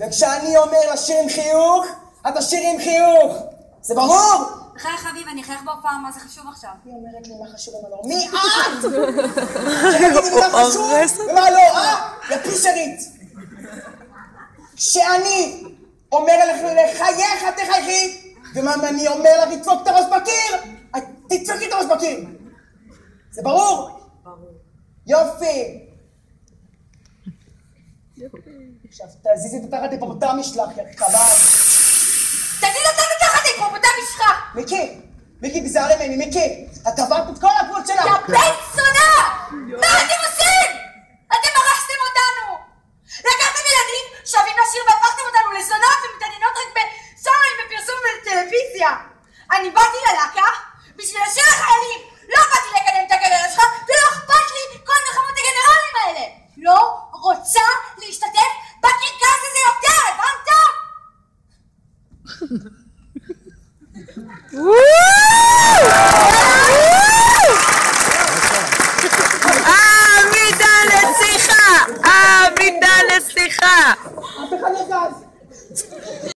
וכשאני אומר לשיר עם חיוך, את תשיר עם חיוך. זה ברור? חיי חביב, אני אחייך בהופעה, מה זה חשוב עכשיו? היא אומרת לי מה חשוב ומה לא. מי את? שתגידי לי מה חשוב ומה לא, יא פישרית. כשאני אומר לך לחייך, את תחייכי, ואני אומר לך לדפוק את הראש בקיר, את תדפקי את הראש בקיר. זה ברור? ברור. יופי. עכשיו תזיזי את התחת היפופוטמי שלך, יא חבל. תגיד אותה מתחת היפופוטמי שלך! מיקי, תיזהר ממני, מיקי. את עברת את כל הגבול שלך. יא בן זונה! מה אתם עושים? אתם הרסתם אותנו! לקחתם ילדים שאוהבים לשיר והפכתם אותנו לזונות ומתעניינות רק בסרטים בפרסום ובטלוויזיה. אני באתי ללהקה בשביל לשיר לחיילים. לא באתי לקדם את הקריירה שלך ולא אכפת לי כל מלחמות הגנרלים האלה. לא רוצה להשתתף בקרקס הזה יותר, הבנת?